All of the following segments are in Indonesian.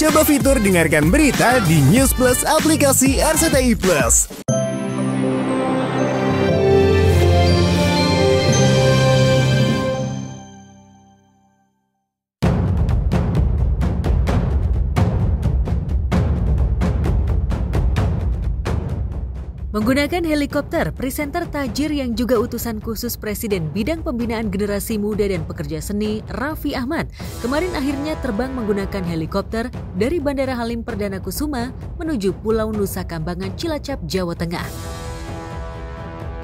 Coba fitur dengarkan berita di News Plus aplikasi RCTI Plus. Menggunakan helikopter, presenter tajir yang juga utusan khusus Presiden Bidang Pembinaan Generasi Muda dan Pekerja Seni, Raffi Ahmad, kemarin akhirnya terbang menggunakan helikopter dari Bandara Halim Perdana Kusuma menuju Pulau Nusa Kambangan, Cilacap, Jawa Tengah.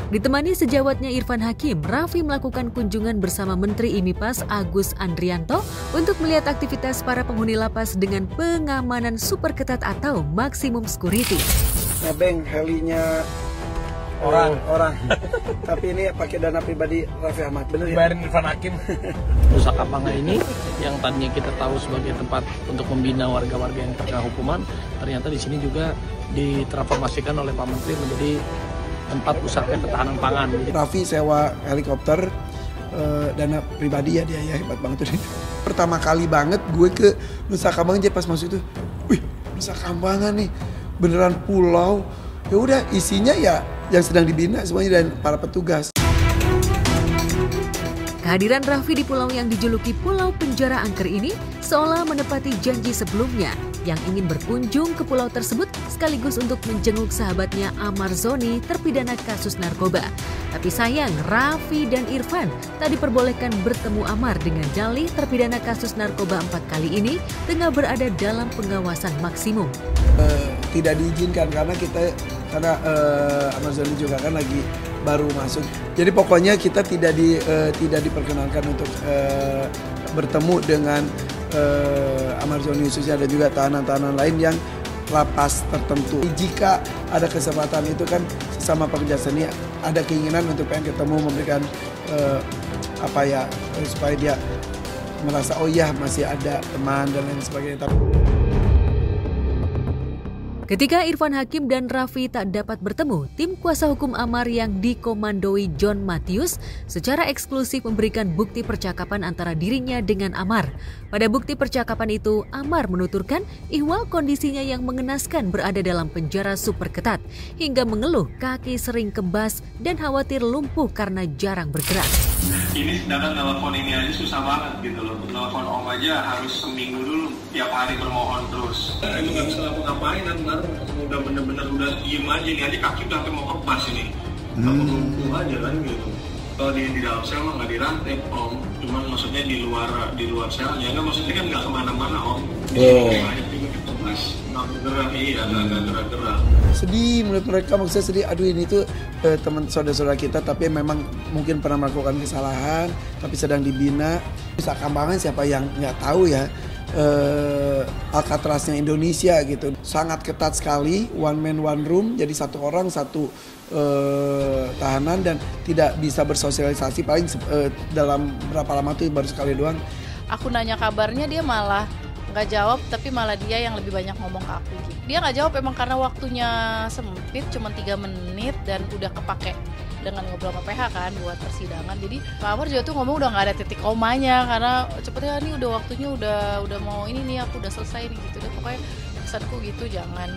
Ditemani sejawatnya Irfan Hakim, Raffi melakukan kunjungan bersama Menteri IMIPAS Agus Andrianto untuk melihat aktivitas para penghuni lapas dengan pengamanan super ketat atau maksimum security. Nebeng helinya orang. Tapi ini pakai dana pribadi Raffi Ahmad, bener ya? Bayarin Irfan Hakim. Nusa Kambangan ini yang tadinya kita tahu sebagai tempat untuk membina warga-warga yang terkena hukuman, ternyata di sini juga ditransformasikan oleh Pak Menteri menjadi tempat usaha ketahanan pangan. Raffi sewa helikopter dana pribadi ya, dia ya hebat banget tuh. Pertama kali banget gue ke Nusa Kambangan, jadi pas masuk itu, wih Nusa Kambangan nih beneran pulau, ya udah isinya ya yang sedang dibina semuanya dan para petugas. Kehadiran Raffi di pulau yang dijuluki Pulau Penjara Angker ini seolah menepati janji sebelumnya yang ingin berkunjung ke pulau tersebut sekaligus untuk menjenguk sahabatnya Amar Zoni terpidana kasus narkoba. Tapi sayang, Raffi dan Irfan tak diperbolehkan bertemu Amar dengan dalih terpidana kasus narkoba 4 kali ini tengah berada dalam pengawasan maksimum. Tidak diizinkan karena Amar Zoni juga kan lagi baru masuk. Jadi pokoknya kita tidak diperkenankan untuk bertemu dengan Amar Zoni khususnya, ada juga tahanan-tahanan lain yang lapas tertentu. Jika ada kesempatan itu kan sesama pekerja seni ada keinginan untuk pengen ketemu, memberikan supaya dia merasa oh iya masih ada teman dan lain sebagainya. Ketika Irfan Hakim dan Raffi tak dapat bertemu, tim kuasa hukum Amar yang dikomandoi John Matius secara eksklusif memberikan bukti percakapan antara dirinya dengan Amar. Pada bukti percakapan itu, Amar menuturkan ihwal kondisinya yang mengenaskan berada dalam penjara super ketat, hingga mengeluh kaki sering kebas dan khawatir lumpuh karena jarang bergerak. Ini sedangkan telepon ini aja susah banget gitu loh. Telepon om aja harus seminggu dulu, tiap hari bermohon terus. Itu nggak bisa ngapain, udah bener-bener udah diem aja nih, aja kaki udah mau kepas ini. Kamu lumpuh aja kan gitu. Kalau di dalam sel mah nggak dirantai om, cuman maksudnya di luar selnya, nggak maksudnya kan nggak kemana-mana om. Sedih menurut mereka, maksudnya sedih. Aduh ini tuh teman saudara-saudara kita tapi memang mungkin pernah melakukan kesalahan tapi sedang dibina. Nusa Kambangan siapa yang nggak tahu ya, Alcatraznya Indonesia gitu, sangat ketat sekali, one man one room, jadi satu orang satu tahanan dan tidak bisa bersosialisasi, paling dalam berapa lama tuh baru sekali doang. Aku nanya kabarnya dia malah nggak jawab, tapi malah dia yang lebih banyak ngomong ke aku. Dia nggak jawab emang karena waktunya sempit, cuma 3 menit dan udah kepake dengan ngobrol sama PH kan buat persidangan. Jadi Pak Amar juga tuh ngomong udah nggak ada titik komanya karena cepetnya nih udah waktunya udah mau ini nih, aku udah selesai nih gitu deh. Pokoknya pesanku gitu, jangan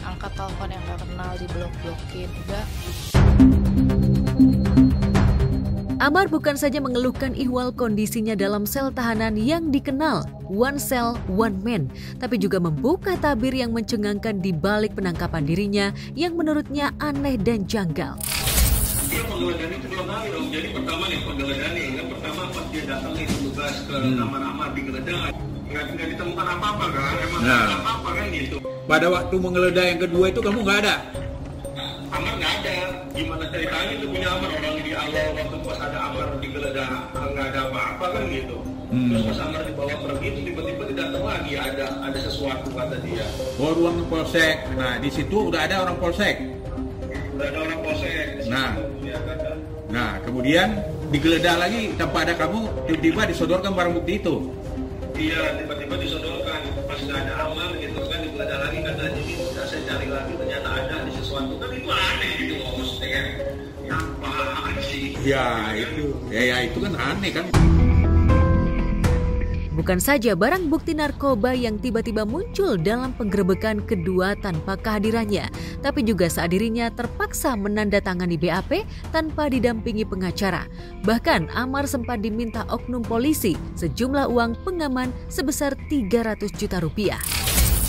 angkat telepon yang nggak kenal, diblok-blokin udah. Amar bukan saja mengeluhkan ihwal kondisinya dalam sel tahanan yang dikenal one cell, one man, tapi juga membuka tabir yang mencengangkan di balik penangkapan dirinya yang menurutnya aneh dan janggal. Dia penggeledahan itu 2 kali dong. Jadi pertama nih penggeledahan nih, yang pertama pas dia datang nih petugas ke kamar Amar digeledah, nggak ditemukan apa-apa kan, emang nggak ada apa-apa kan gitu. Pada waktu menggeledah yang kedua itu kamu nggak ada? Amar nggak ada. Gimana ceritanya itu punya Amar, orang di awal waktu pas ada Amar digeledah nggak ada apa-apa kan gitu. Terus pas Amar dibawa pergi itu tiba-tiba datang lagi ada sesuatu kata dia. Oh, ruang polsek. Nah di situ udah ada orang polsek. Udah ada orang polsek. Nah kemudian digeledah lagi tanpa ada kamu, tiba-tiba disodorkan barang bukti itu. Iya, tiba-tiba disodorkan pas nggak ada Amar gitu kan, digeledah lagi kata jadi udah saya cari lagi ternyata ada di sesuatu kan, itu aneh gitu maksudnya kan. Apaan sih? Ya itu kan aneh kan. Bukan saja barang bukti narkoba yang tiba-tiba muncul dalam penggerebekan kedua tanpa kehadirannya, tapi juga saat dirinya terpaksa menandatangani BAP tanpa didampingi pengacara. Bahkan Amar sempat diminta oknum polisi sejumlah uang pengaman sebesar 300 juta rupiah.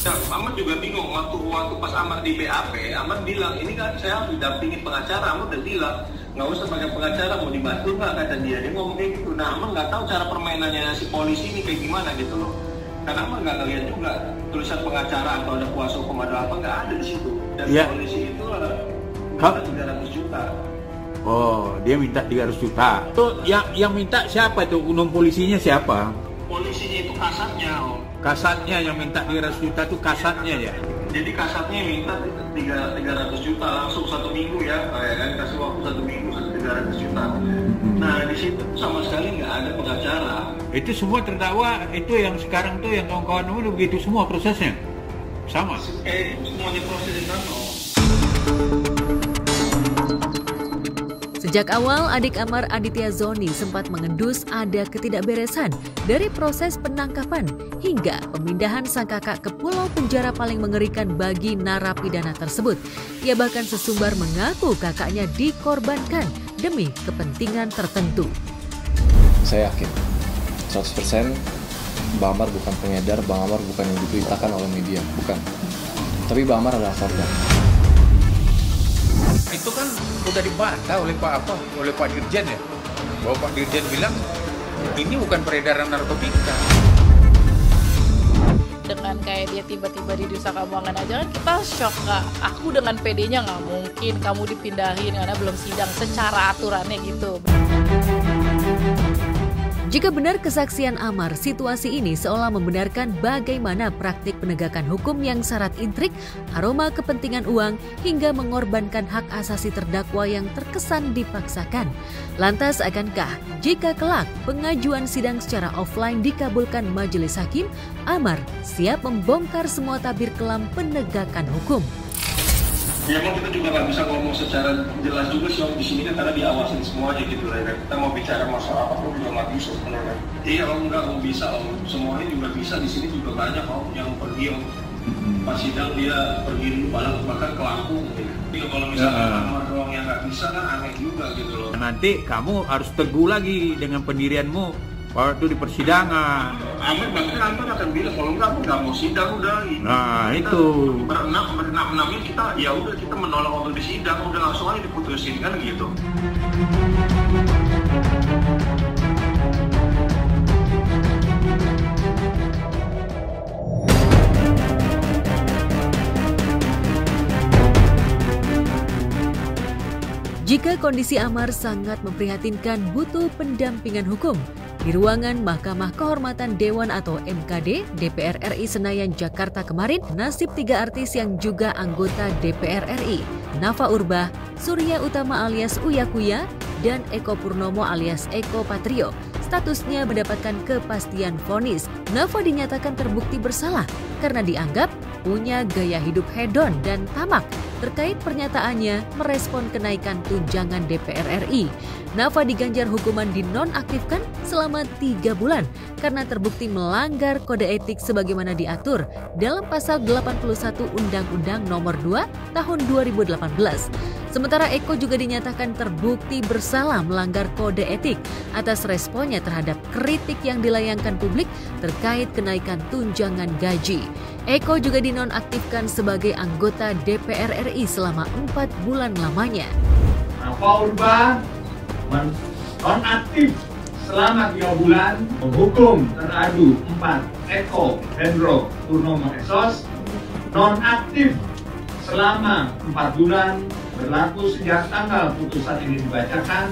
Amar juga bingung waktu pas Amar di BAP, Amar bilang ini kan saya harus didampingi pengacara. Amar udah bilang nggak usah pakai pengacara, mau dibantu nggak, kata dia ngomong kayak gitu. Nah Amar nggak tahu cara permainannya si polisi ini kayak gimana gitu loh, karena Amar nggak ngeliat juga tulisan pengacara atau ada kuasa hukum atau apa, nggak ada di situ. Dan polisi itu ada 300 juta. Oh, dia minta 300 juta. Tuh yang minta siapa itu? Oknum polisinya siapa? Polisinya itu kasatnya, Om. Kasatnya yang minta 300 juta itu kasatnya ya? Jadi kasatnya minta 300 juta langsung 1 minggu ya kan, kasih waktu 1 minggu 300 juta. Nah di situ sama sekali nggak ada pengacara. Itu semua terdakwa itu yang sekarang tuh yang kawan-kawan itu begitu semua prosesnya sama? Semuanya prosesnya sama. Sejak awal, adik Amar, Aditya Zoni, sempat mengendus ada ketidakberesan dari proses penangkapan hingga pemindahan sang kakak ke pulau penjara paling mengerikan bagi narapidana tersebut. Ia bahkan sesumbar mengaku kakaknya dikorbankan demi kepentingan tertentu. Saya yakin 100% Bang Amar bukan pengedar, Bang Amar bukan yang diberitakan oleh media, bukan. Tapi Bang Amar adalah korban. Itu kan udah dibantah oleh Pak Dirjen ya, bahwa Pak Dirjen bilang ini bukan peredaran narkotika. Dengan kayak dia tiba-tiba di Nusa Kambangan aja kan kita shock nggak? Aku dengan PD-nya nggak mungkin kamu dipindahin karena belum sidang secara aturannya gitu. Jika benar kesaksian Amar, situasi ini seolah membenarkan bagaimana praktik penegakan hukum yang syarat intrik, aroma kepentingan uang, hingga mengorbankan hak asasi terdakwa yang terkesan dipaksakan. Lantas akankah jika kelak pengajuan sidang secara offline dikabulkan majelis hakim, Amar siap membongkar semua tabir kelam penegakan hukum? Ya emang kita juga nggak bisa ngomong secara jelas juga sih Om di sini kan, karena diawasin semuanya gitu lah ya. Kita mau bicara masalah apa pun juga nggak bisa sebenarnya. Iya Om, nggak Om, bisa Om, semuanya juga bisa. Di sini juga banyak Om yang pergi Om. Pas sidang dia pergi dulu bahkan ke Lampung gitu. Tapi kalau misalnya Amar doang yang nggak bisa kan aneh juga gitu loh. Nanti kamu harus teguh lagi dengan pendirianmu waktu di persidangan. Amar bahkan Amar akan bilang kalau nggak mau sidang udah. Nah kita itu. Berenam-enamnya kita ya udah kita menolak untuk disidang, udah langsung aja diputusin kan gitu. Jika kondisi Amar sangat memprihatinkan, butuh pendampingan hukum. Di ruangan Mahkamah Kehormatan Dewan atau MKD DPR RI Senayan, Jakarta kemarin, nasib 3 artis yang juga anggota DPR RI, Nafa Urbach, Surya Utama alias Uya Kuya, dan Eko Purnomo alias Eko Patrio, statusnya mendapatkan kepastian vonis. Nafa dinyatakan terbukti bersalah karena dianggap punya gaya hidup hedon dan tamak. Terkait pernyataannya merespon kenaikan tunjangan DPR RI, Nafa diganjar hukuman dinonaktifkan selama 3 bulan karena terbukti melanggar kode etik sebagaimana diatur dalam pasal 81 Undang-Undang Nomor 2 Tahun 2018. Sementara Eko juga dinyatakan terbukti bersalah melanggar kode etik atas responnya terhadap kritik yang dilayangkan publik terkait kenaikan tunjangan gaji. Eko juga dinonaktifkan sebagai anggota DPR RI selama 4 bulan lamanya. Nafa Urbach nonaktif selama 3 bulan, menghukum teradu 4 Eko Hendro Purnomo Esos nonaktif selama 4 bulan berlaku sejak tanggal putusan ini dibacakan.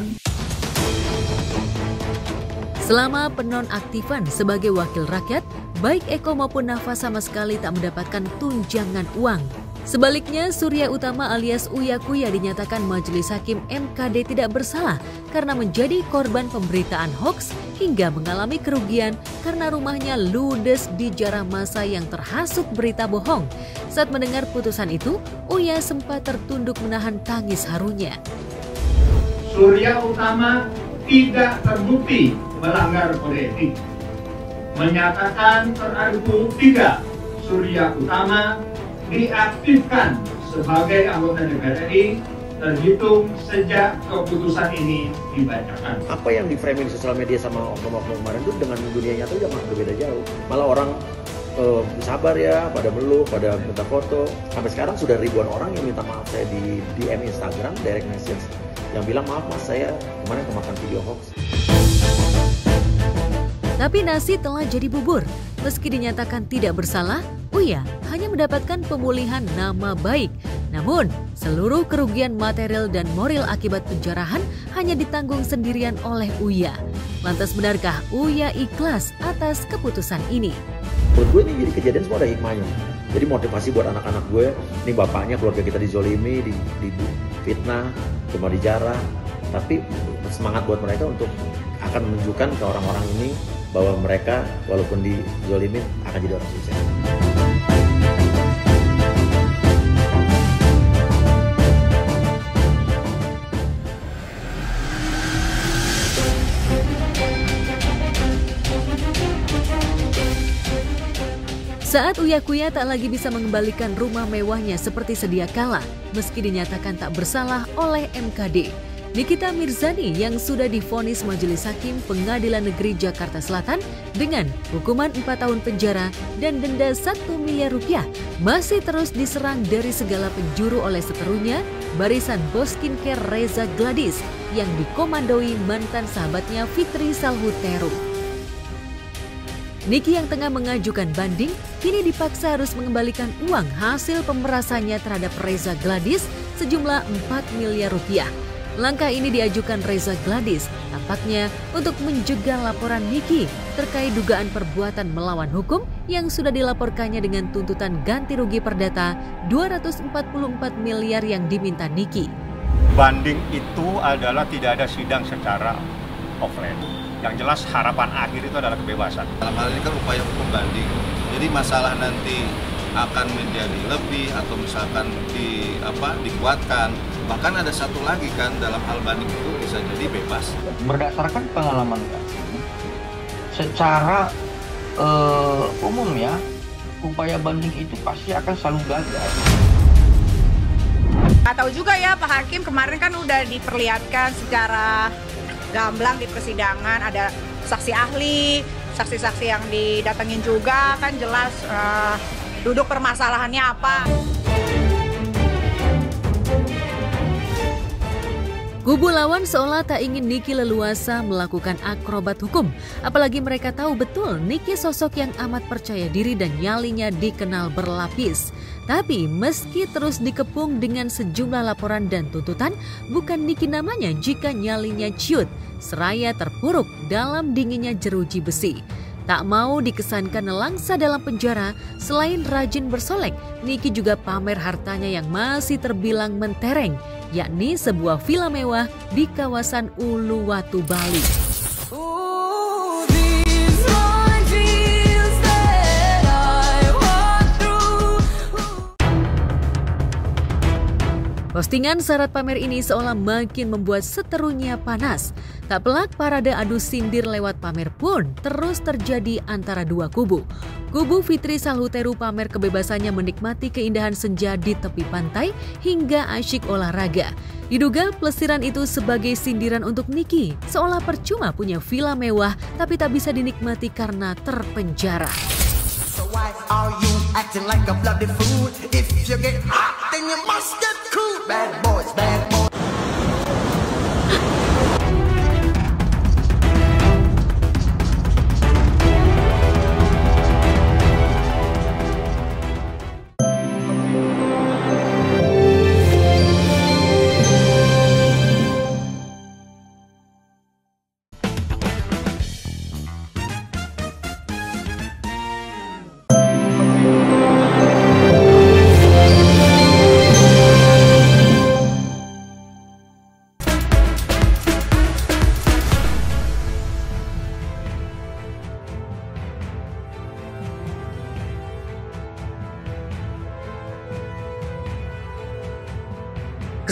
Selama penonaktifan sebagai wakil rakyat, baik Eko maupun Nafa sama sekali tak mendapatkan tunjangan uang. Sebaliknya, Surya Utama alias Uya Kuya dinyatakan Majelis Hakim MKD tidak bersalah karena menjadi korban pemberitaan hoaks hingga mengalami kerugian karena rumahnya ludes dijarah massa yang terhasut berita bohong. Saat mendengar putusan itu, Uya sempat tertunduk menahan tangis harunya. Surya Utama tidak terbukti melanggar kode etik. menyatakan teradu 3 Surya Utama diaktifkan sebagai anggota DPR RI terhitung sejak keputusan ini dibacakan. Apa yang di framing sosial media sama oknum-oknum kemarin itu dengan dunia nyata udah berbeda jauh. Malah orang sabar ya, pada meluk, pada minta foto. Sampai sekarang sudah ribuan orang yang minta maaf saya di DM Instagram, direct message, yang bilang maaf mas, saya kemarin kemakan video hoax. Tapi nasi telah jadi bubur. Meski dinyatakan tidak bersalah, Uya hanya mendapatkan pemulihan nama baik. Namun, seluruh kerugian material dan moral akibat penjarahan hanya ditanggung sendirian oleh Uya. Lantas benarkah Uya ikhlas atas keputusan ini? Buat gue ini jadi kejadian semua ada hikmahnya. Jadi motivasi buat anak-anak gue, ini bapaknya, keluarga kita dizolimi, difitnah, cuma dijarah. Tapi semangat buat mereka untuk akan menunjukkan ke orang-orang ini bahwa mereka walaupun dizolimin akan jadi orang sukses. Saat Uya Kuya tak lagi bisa mengembalikan rumah mewahnya seperti sedia kala, meski dinyatakan tak bersalah oleh MKD. Nikita Mirzani yang sudah divonis Majelis Hakim Pengadilan Negeri Jakarta Selatan dengan hukuman 4 tahun penjara dan denda 1 miliar rupiah masih terus diserang dari segala penjuru oleh seterunya, barisan bos skincare Reza Gladys yang dikomandoi mantan sahabatnya Fitri Salhuteru. Niki yang tengah mengajukan banding kini dipaksa harus mengembalikan uang hasil pemerasannya terhadap Reza Gladys sejumlah 4 miliar rupiah. Langkah ini diajukan Reza Gladys tampaknya untuk mencegah laporan Niki terkait dugaan perbuatan melawan hukum yang sudah dilaporkannya dengan tuntutan ganti rugi perdata 244 miliar yang diminta Niki. Banding itu adalah tidak ada sidang secara offline. Yang jelas harapan akhir itu adalah kebebasan. Dalam hal ini kan upaya hukum banding. Jadi masalah nanti akan menjadi lebih atau misalkan dikuatkan. Bahkan ada satu lagi kan dalam hal banding itu bisa jadi bebas. Berdasarkan pengalaman kami, secara umum ya, upaya banding itu pasti akan selalu gagal. Atau juga ya Pak Hakim kemarin kan udah diperlihatkan secara gamblang di persidangan, ada saksi ahli, saksi-saksi yang didatengin juga kan jelas duduk permasalahannya apa. Kubu lawan seolah tak ingin Niki leluasa melakukan akrobat hukum. Apalagi mereka tahu betul Niki sosok yang amat percaya diri dan nyalinya dikenal berlapis. Tapi meski terus dikepung dengan sejumlah laporan dan tuntutan, bukan Niki namanya jika nyalinya ciut, seraya terpuruk dalam dinginnya jeruji besi. Tak mau dikesankan nelangsa dalam penjara, selain rajin bersolek, Niki juga pamer hartanya yang masih terbilang mentereng, yakni sebuah villa mewah di kawasan Uluwatu, Bali. Postingan syarat pamer ini seolah makin membuat seterunya panas. Tak pelak parade adu sindir lewat pamer pun terus terjadi antara dua kubu. Kubu Fitri Salhuteru pamer kebebasannya menikmati keindahan senja di tepi pantai hingga asyik olahraga. Diduga plesiran itu sebagai sindiran untuk Niki, seolah percuma punya villa mewah tapi tak bisa dinikmati karena terpenjara. So why are you acting like a bloody fool? If you get hot, then you must get cool. Bad boys, bad boys.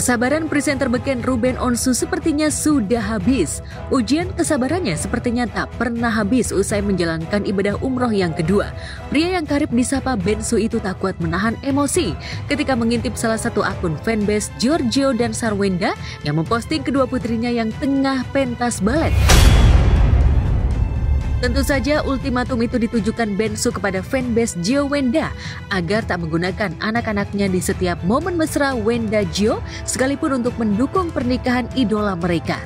Kesabaran presenter beken Ruben Onsu sepertinya sudah habis. Ujian kesabarannya sepertinya tak pernah habis usai menjalankan ibadah umroh yang kedua. Pria yang karib disapa Bensu itu tak kuat menahan emosi ketika mengintip salah satu akun fanbase Giorgio dan Sarwenda yang memposting kedua putrinya yang tengah pentas balet. Tentu saja ultimatum itu ditujukan Bensu kepada fanbase Gio Wenda agar tak menggunakan anak-anaknya di setiap momen mesra Wenda Gio sekalipun untuk mendukung pernikahan idola mereka.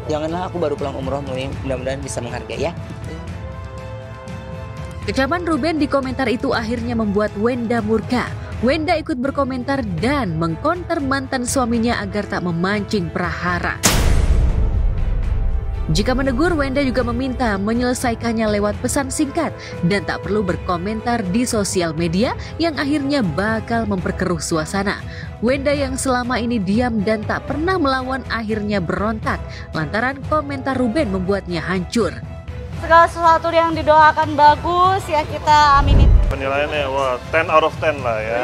Janganlah aku baru pulang umroh, mudah-mudahan bisa menghargai ya. Kecaman Ruben di komentar itu akhirnya membuat Wenda murka. Wenda ikut berkomentar dan mengkonter mantan suaminya agar tak memancing prahara. Jika menegur, Wenda juga meminta menyelesaikannya lewat pesan singkat dan tak perlu berkomentar di sosial media yang akhirnya bakal memperkeruh suasana. Wenda yang selama ini diam dan tak pernah melawan akhirnya berontak lantaran komentar Ruben membuatnya hancur. Segala sesuatu yang didoakan bagus ya kita aminin. Penilaiannya wah 10 out of 10 lah ya.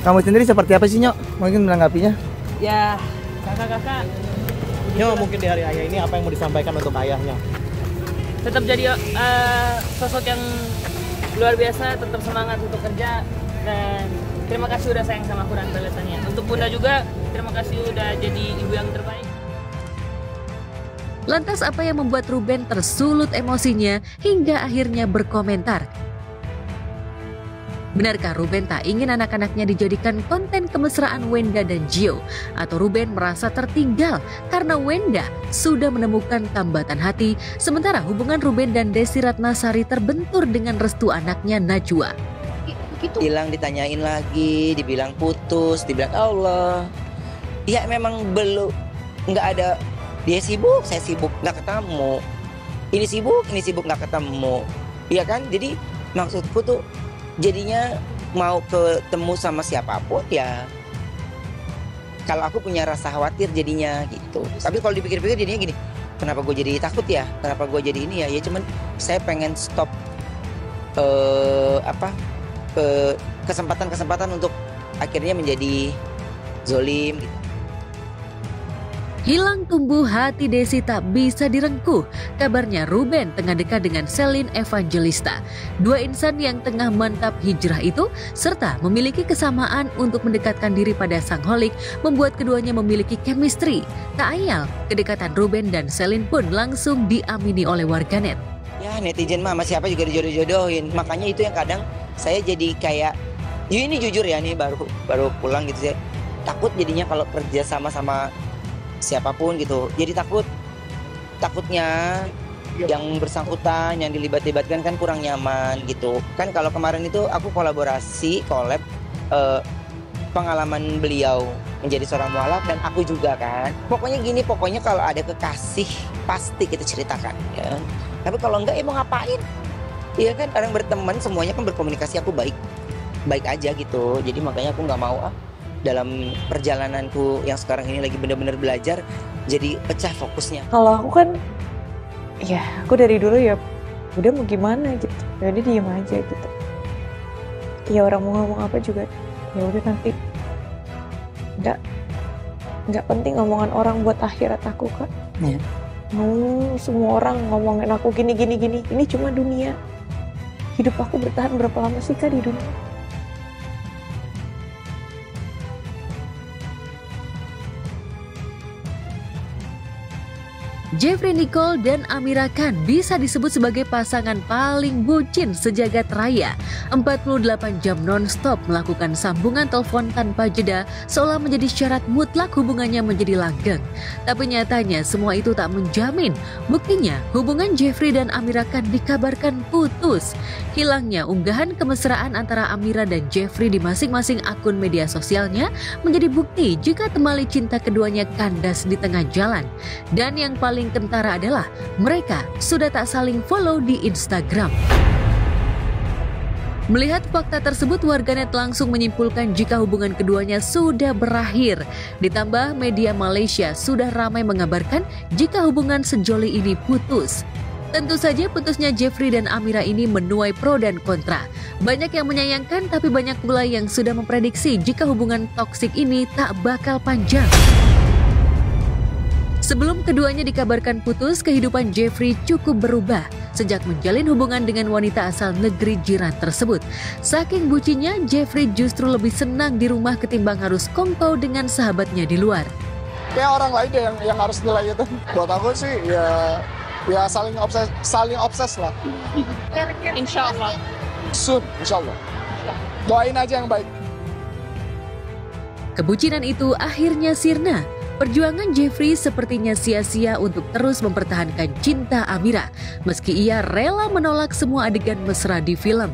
Kamu sendiri seperti apa sih, Nyok? Mungkin menanggapinya? Ya, kakak-kakak. Nyok, mungkin di hari ayah ini apa yang mau disampaikan untuk ayahnya? Tetap jadi sosok yang luar biasa, tetap semangat untuk kerja, dan terima kasih udah sayang sama aku dan balasannya. Untuk Bunda juga, terima kasih udah jadi ibu yang terbaik. Lantas apa yang membuat Ruben tersulut emosinya hingga akhirnya berkomentar? Benarkah Ruben tak ingin anak-anaknya dijadikan konten kemesraan Wenda dan Gio? Atau Ruben merasa tertinggal karena Wenda sudah menemukan tambatan hati, sementara hubungan Ruben dan Desi Ratnasari terbentur dengan restu anaknya Najwa? Hilang ditanyain lagi, dibilang putus, dibilang Allah. Ya memang belum, nggak ada. Dia sibuk, saya sibuk, nggak ketemu. Ini sibuk nggak ketemu. Iya kan? Jadi maksudku tuh jadinya mau ketemu sama siapapun ya. Kalau aku punya rasa khawatir jadinya gitu. Tapi kalau dipikir-pikir jadinya gini, kenapa gue jadi takut ya? Kenapa gue jadi ini ya? Ya cuman saya pengen stop kesempatan-kesempatan untuk akhirnya menjadi zolim gitu. Hilang tumbuh hati Desi tak bisa direngkuh. Kabarnya Ruben tengah dekat dengan Celine Evangelista. Dua insan yang tengah mantap hijrah itu serta memiliki kesamaan untuk mendekatkan diri pada sang holik membuat keduanya memiliki chemistry. Tak ayal, kedekatan Ruben dan Celine pun langsung diamini oleh warganet. Ya netizen mah sama siapa juga dijodoh-jodohin. Makanya itu yang kadang saya jadi kayak, ya ini jujur ya nih baru pulang gitu, saya takut jadinya kalau kerja sama siapapun gitu. Jadi takutnya yang bersangkutan, yang dilibat-libatkan kan kurang nyaman gitu. Kan kalau kemarin itu aku collab pengalaman beliau menjadi seorang mualaf dan aku juga kan. Pokoknya kalau ada kekasih pasti kita ceritakan ya. Tapi kalau enggak mau ngapain? Iya kan, orang berteman semuanya kan berkomunikasi, aku baik aja gitu. Jadi makanya aku nggak mau dalam perjalananku yang sekarang ini lagi benar-benar belajar jadi pecah fokusnya. Kalau aku kan ya aku dari dulu ya udah mau gimana gitu, jadi diem aja gitu. Ya orang mau ngomong apa juga ya udah, nanti nggak penting omongan orang buat akhirat aku kan. Ya. Semua orang ngomongin aku gini, ini cuma dunia. Hidup aku bertahan berapa lama sih Kak di dunia? Jeffrey Nicole dan Amira Khan bisa disebut sebagai pasangan paling bucin sejagat raya. 48 jam non-stop melakukan sambungan telepon tanpa jeda seolah menjadi syarat mutlak hubungannya menjadi langgeng. Tapi nyatanya semua itu tak menjamin. Buktinya hubungan Jeffrey dan Amira Khan dikabarkan putus. Hilangnya unggahan kemesraan antara Amira dan Jeffrey di masing-masing akun media sosialnya menjadi bukti jika temali cinta keduanya kandas di tengah jalan. Dan yang paling kentara adalah mereka sudah tak saling follow di Instagram. Melihat fakta tersebut, warganet langsung menyimpulkan jika hubungan keduanya sudah berakhir. Ditambah media Malaysia sudah ramai mengabarkan jika hubungan sejoli ini putus. Tentu saja putusnya Jeffrey dan Amira ini menuai pro dan kontra. Banyak yang menyayangkan, tapi banyak pula yang sudah memprediksi jika hubungan toksik ini tak bakal panjang. Sebelum keduanya dikabarkan putus, kehidupan Jeffrey cukup berubah sejak menjalin hubungan dengan wanita asal negeri jiran tersebut. Saking bucinnya, Jeffrey justru lebih senang di rumah ketimbang harus kongkow dengan sahabatnya di luar. Kayak orang lain deh yang harus nilai itu. Buat aku sih ya saling obses lah. Insya Allah. Soon, insya Allah. Doain aja yang baik. Kebucinan itu akhirnya sirna. Perjuangan Jeffrey sepertinya sia-sia untuk terus mempertahankan cinta Amira, meski ia rela menolak semua adegan mesra di film.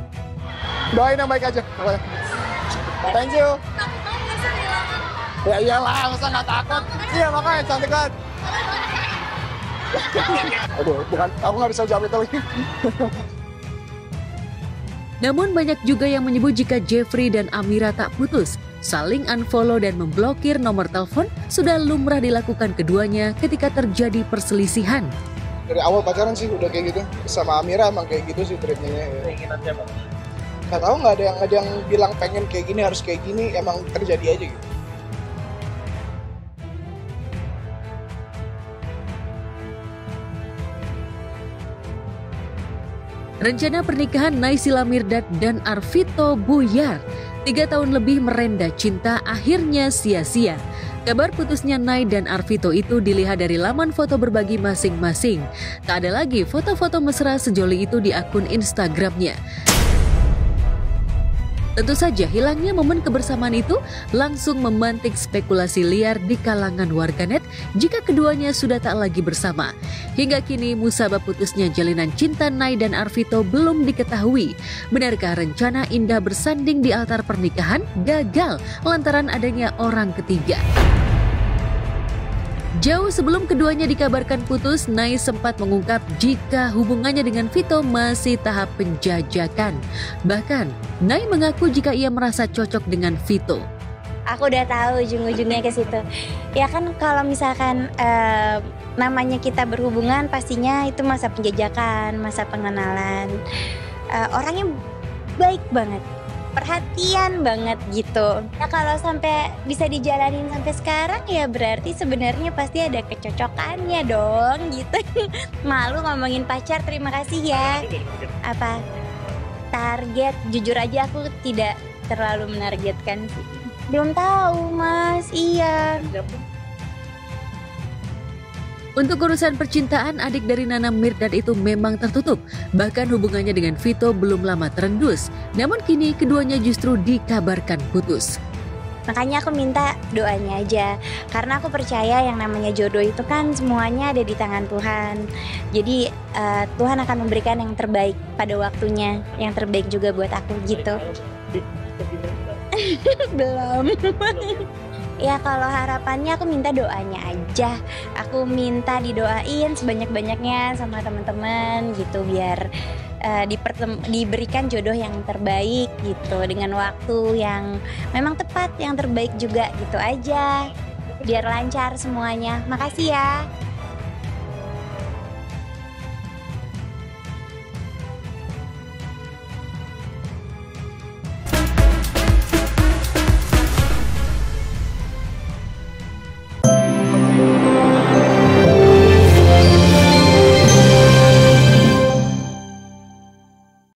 Doain yang baik aja. Thank you. Ya iyalah, masa nggak takut? Iya makanya cantik kan. Aduh, bukan, aku nggak bisa jawab itu lagi. Namun banyak juga yang menyebut jika Jeffrey dan Amira tak putus, saling unfollow dan memblokir nomor telepon sudah lumrah dilakukan keduanya ketika terjadi perselisihan. Dari awal pacaran sih udah kayak gitu, sama Amira emang kayak gitu sih treatmentnya. Keinginan siapa? Nggak tahu, nggak ada yang bilang pengen kayak gini harus kayak gini, emang terjadi aja gitu. Rencana pernikahan Naysila Mirdad dan Arvito buyar. 3 tahun lebih merenda cinta akhirnya sia-sia. Kabar putusnya Nay dan Arvito itu dilihat dari laman foto berbagi masing-masing. Tak ada lagi foto-foto mesra sejoli itu di akun Instagramnya. Tentu saja hilangnya momen kebersamaan itu langsung memantik spekulasi liar di kalangan warganet jika keduanya sudah tak lagi bersama. Hingga kini musabab putusnya jalinan cinta Nay dan Arvito belum diketahui. Benarkah rencana indah bersanding di altar pernikahan gagal lantaran adanya orang ketiga? Jauh sebelum keduanya dikabarkan putus, Nay sempat mengungkap jika hubungannya dengan Vito masih tahap penjajakan. Bahkan, Nay mengaku jika ia merasa cocok dengan Vito. Aku udah tahu ujung-ujungnya ke situ. Ya kan kalau misalkan namanya kita berhubungan pastinya itu masa penjajakan, masa pengenalan. Orangnya baik banget. Perhatian banget gitu. Nah kalau sampai bisa dijalanin sampai sekarang ya berarti sebenarnya pasti ada kecocokannya dong gitu. Malu ngomongin pacar, terima kasih ya. Apa? Target, jujur aja aku tidak terlalu menargetkan sih. Belum tahu mas, iya. Untuk urusan percintaan, adik dari Nana Mirdad itu memang tertutup. Bahkan hubungannya dengan Vito belum lama terendus. Namun kini keduanya justru dikabarkan putus. Makanya aku minta doanya aja. Karena aku percaya yang namanya jodoh itu kan semuanya ada di tangan Tuhan. Jadi Tuhan akan memberikan yang terbaik pada waktunya. Yang terbaik juga buat aku gitu. Belum. Ya kalau harapannya aku minta doanya aja. Aku minta didoain sebanyak-banyaknya sama teman-teman gitu biar diberikan jodoh yang terbaik gitu dengan waktu yang memang tepat, yang terbaik juga gitu aja. Biar lancar semuanya. Makasih ya.